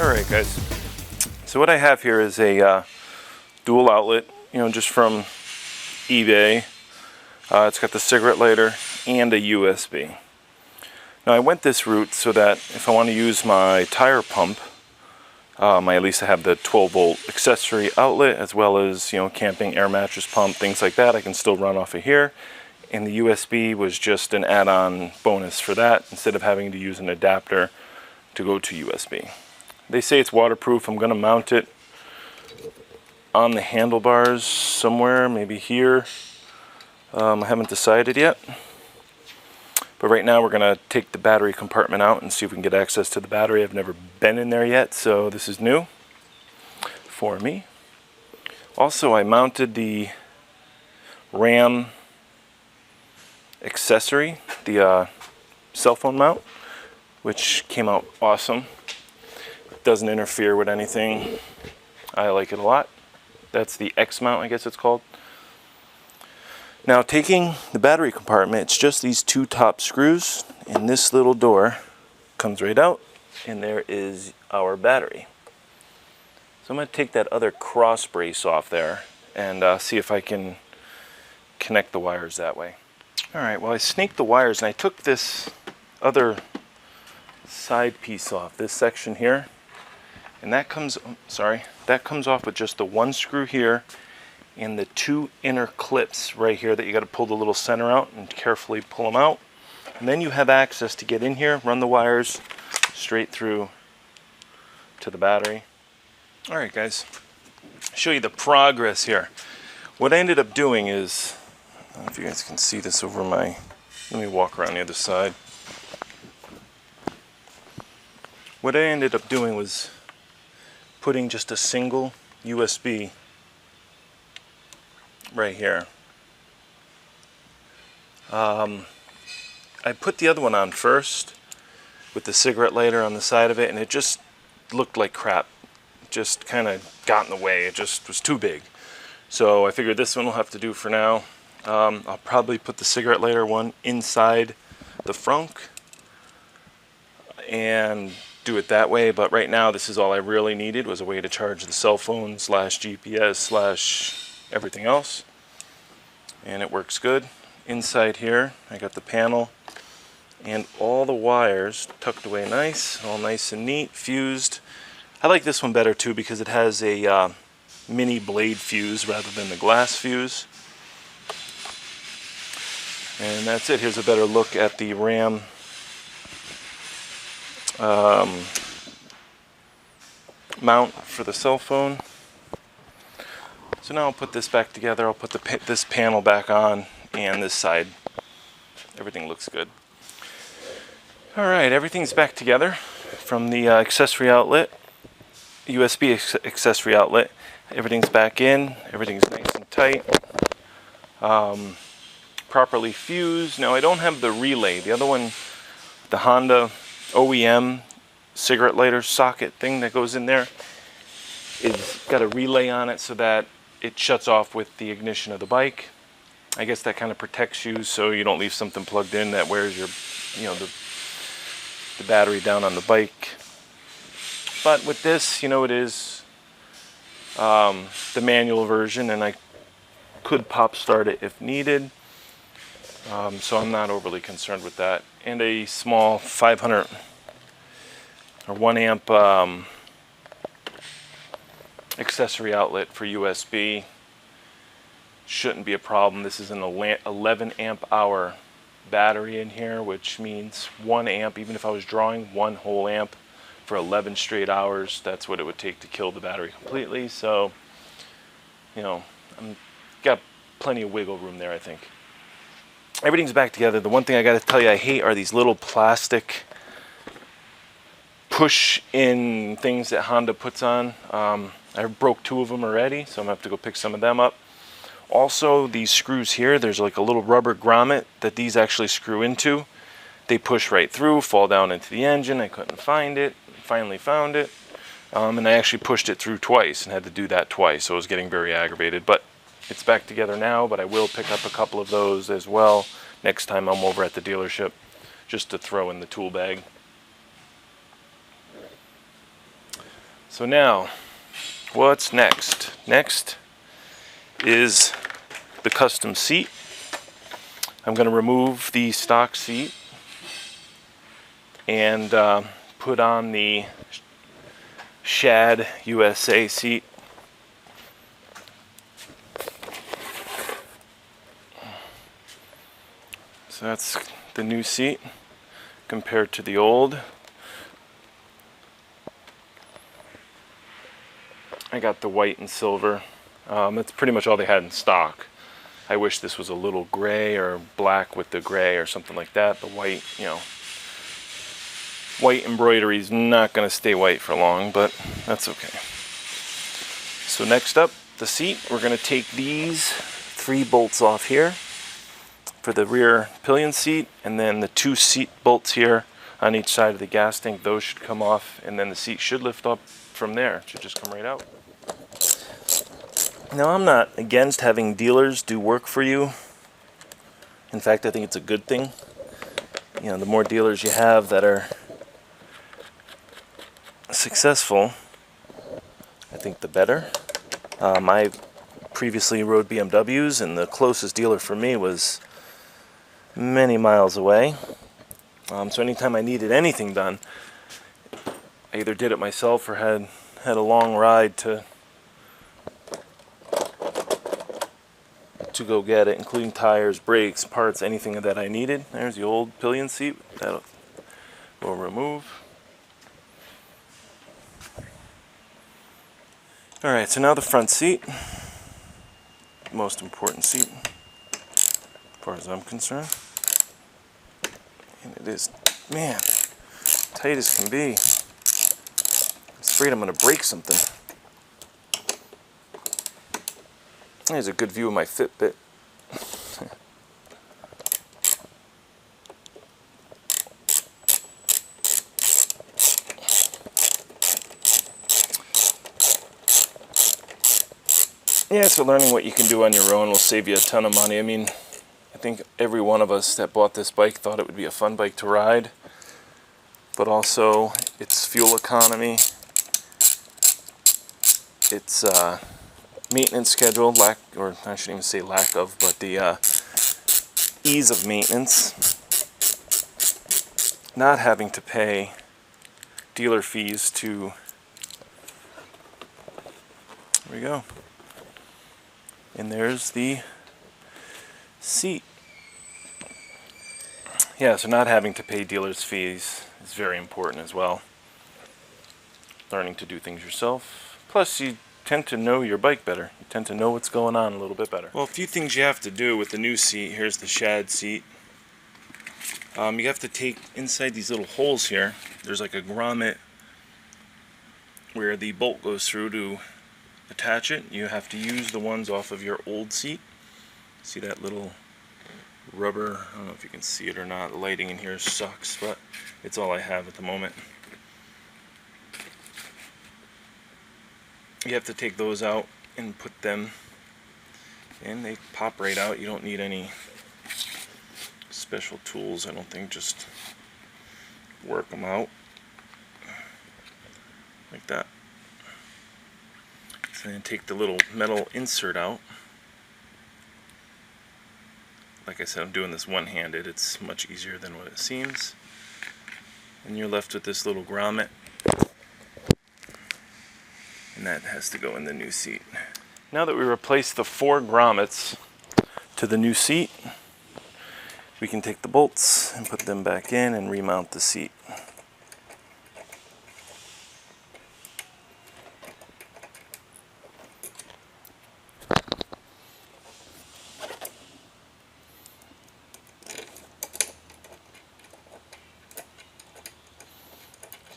Alright guys, so what I have here is a dual outlet, just from eBay. It's got the cigarette lighter and a USB. Now I went this route so that if I want to use my tire pump, I at least have the 12 volt accessory outlet, as well as camping air mattress pump, things like that. I can still run off of here, and the USB was just an add-on bonus for that, instead of having to use an adapter to go to USB. They say it's waterproof. I'm going to mount it on the handlebars somewhere, maybe here. I haven't decided yet. But right now we're going to take the battery compartment out and see if we can get access to the battery. I've never been in there yet, so this is new for me. Also, I mounted the RAM accessory, the cell phone mount, which came out awesome. Doesn't interfere with anything. I like it a lot. That's the X mount, I guess it's called. Now, taking the battery compartment, it's just these two top screws, and this little door comes right out, and there is our battery. So I'm going to take that other cross brace off there and see if I can connect the wires that way. Alright, well, I snaked the wires and I took this other side piece off, this section here. And that comes off with just the one screw here and the two inner clips right here that you got to pull the little center out and carefully pull them out. And then you have access to get in here, run the wires straight through to the battery. Alright guys, show you the progress here. What I ended up doing is, I don't know if you guys can see this over my, let me walk around the other side. What I ended up doing was putting just a single USB right here. I put the other one on first with the cigarette lighter on the side of it, and it just looked like crap. It just kind of got in the way. It just was too big. So I figured this one will have to do for now. I'll probably put the cigarette lighter one inside the frunk and do it that way, but right now this is all I really needed, was a way to charge the cell phone / GPS / everything else, and it works good. Inside here I got the panel and all the wires tucked away nice, all nice and neat, fused. I like this one better too because it has a mini blade fuse rather than the glass fuse. And that's it. Here's a better look at the RAM mount for the cell phone. So now I'll put this back together. I'll put this panel back on, and this side. Everything looks good. Alright, everything's back together from the accessory outlet, USB accessory outlet. Everything's back in. Everything's nice and tight. Properly fused. Now I don't have the relay. The other one, the Honda OEM cigarette lighter socket thing that goes in there, it's got a relay on it so that it shuts off with the ignition of the bike. I guess that kind of protects you so you don't leave something plugged in that wears your, the battery down on the bike. But with this, it is the manual version, and I could pop start it if needed. So I'm not overly concerned with that. And a small 500 or 1 amp accessory outlet for USB. Shouldn't be a problem. This is an 11 amp hour battery in here, which means 1 amp, even if I was drawing 1 whole amp for 11 straight hours, that's what it would take to kill the battery completely. So, I'm got plenty of wiggle room there, I think. Everything's back together. The one thing I got to tell you I hate are these little plastic push-in things that Honda puts on. I broke 2 of them already, so I'm going to have to go pick some of them up. Also, these screws here, there's like a little rubber grommet that these actually screw into. They push right through, fall down into the engine. I couldn't find it. Finally found it. And I actually pushed it through twice and had to do that twice, so I was getting very aggravated. But it's back together now, but I will pick up a couple of those as well next time I'm over at the dealership, just to throw in the tool bag. So now, what's next? Next is the custom seat. I'm going to remove the stock seat and put on the Shad USA seat. So that's the new seat compared to the old. I got the white and silver. That's pretty much all they had in stock. I wish this was a little gray or black with the gray or something like that. The white, you know, white embroidery is not going to stay white for long, but that's okay. So next up, the seat. We're going to take these 3 bolts off here for the rear pillion seat, and then the 2 seat bolts here on each side of the gas tank. Those should come off, and then the seat should lift up from there. It should just come right out. Now, I'm not against having dealers do work for you. In fact, I think it's a good thing. You know, the more dealers you have that are successful, I think the better. I previously rode BMWs, and the closest dealer for me was many miles away. So anytime I needed anything done, I either did it myself or had a long ride to go get it, including tires, brakes, parts, anything that I needed. There's the old pillion seat that we'll remove. Alright, so now the front seat. Most important seat, as far as I'm concerned. And it is, man, tight as can be. I'm afraid I'm going to break something. There's a good view of my Fitbit. Yeah, so learning what you can do on your own will save you a ton of money. I mean, I think every one of us that bought this bike thought it would be a fun bike to ride, but also its fuel economy, its maintenance schedule, or I shouldn't even say lack of, but the ease of maintenance, not having to pay dealer fees to, there we go, and there's the seat. Yeah, so not having to pay dealers fees is very important as well. Learning to do things yourself, plus you tend to know your bike better. You tend to know what's going on a little bit better. Well, a few things you have to do with the new seat. Here's the Shad seat. You have to take inside these little holes here. There's like a grommet where the bolt goes through to attach it. You have to use the ones off of your old seat. See that little rubber? I don't know if you can see it or not. The lighting in here sucks, but it's all I have at the moment. You have to take those out and put them in. They pop right out. You don't need any special tools, I don't think. Just work them out like that. So then take the little metal insert out. Like I said, I'm doing this one-handed. It's much easier than what it seems. And you're left with this little grommet. And that has to go in the new seat. Now that we replaced the 4 grommets to the new seat, we can take the bolts and put them back in and remount the seat.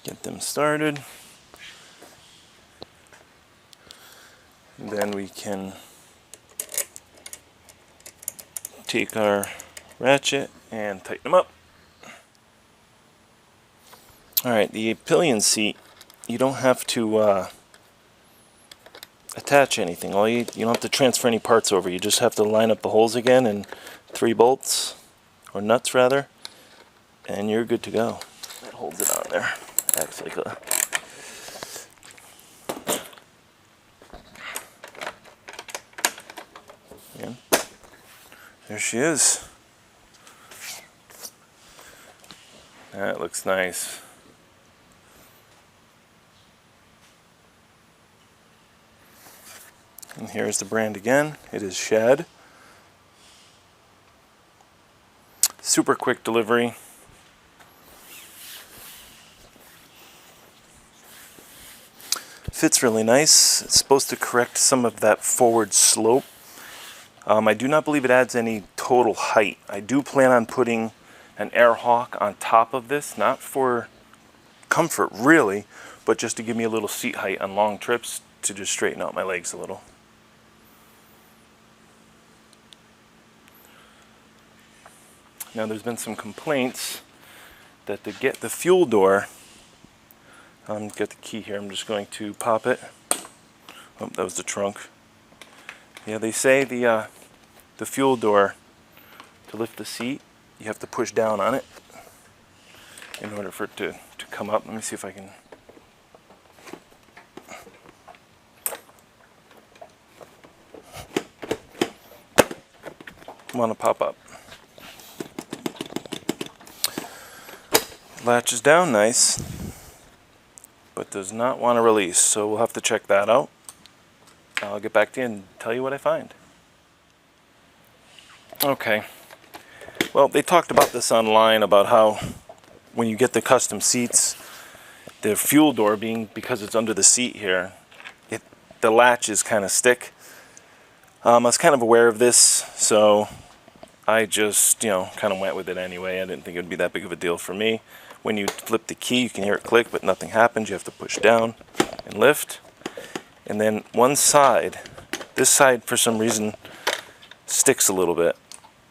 Get them started. Then we can take our ratchet and tighten them up. Alright, the pillion seat, you don't have to attach anything. You don't have to transfer any parts over. You just have to line up the holes again and 3 bolts, or nuts rather, and you're good to go. That holds it on there. Acts like a And there she is. That looks nice. And here's the brand again. It is Shad. Super quick delivery. Fits really nice. It's supposed to correct some of that forward slope. I do not believe it adds any total height. I do plan on putting an air hawk on top of this, not for comfort really, but just to give me a little seat height on long trips to just straighten out my legs a little. Now there's been some complaints that to get the fuel door, get the key here, I'm just going to pop it. Oh, that was the trunk. Yeah, they say the fuel door, to lift the seat, you have to push down on it in order for it to come up. Let me see if I can. Want to pop up. Latch is down nice, but does not want to release, so we'll have to check that out. I'll get back to you and tell you what I find. Okay, well, they talked about this online, about how when you get the custom seats, the fuel door being, because it's under the seat here, the latches kind of stick. I was kind of aware of this, so I just, kind of went with it anyway. I didn't think it would be that big of a deal for me. When you flip the key, you can hear it click, but nothing happens. You have to push down and lift. And then one side, this side for some reason sticks a little bit.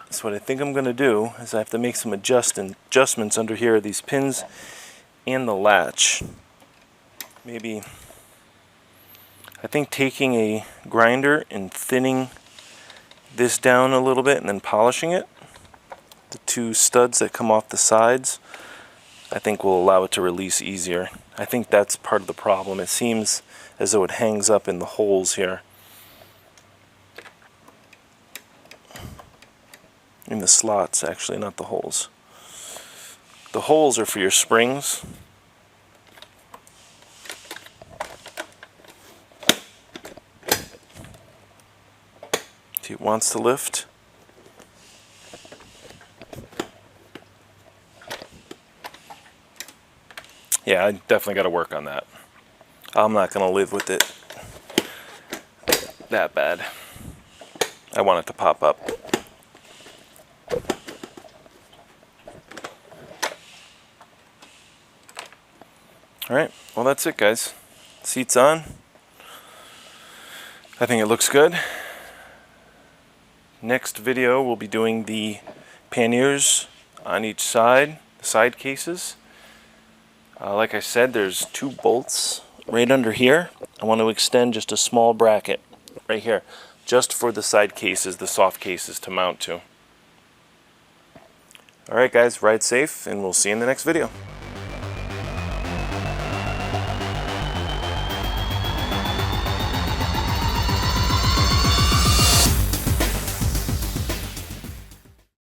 So what I think I'm going to do is I have to make some adjustments under here, these pins and the latch. Maybe, I think taking a grinder and thinning this down a little bit and then polishing it, the two studs that come off the sides, I think will allow it to release easier. I think that's part of the problem. It seems as though it hangs up in the holes here. In the slots, actually, not the holes. The holes are for your springs. See, it wants to lift. Yeah, I definitely got to work on that. I'm not going to live with it that bad. I want it to pop up. Alright, well that's it guys. Seat's on. I think it looks good. Next video we'll be doing the panniers on each side, the side cases. Like I said, there's two bolts right under here. I want to extend just a small bracket right here, just for the side cases, the soft cases to mount to. Alright guys, ride safe and we'll see you in the next video.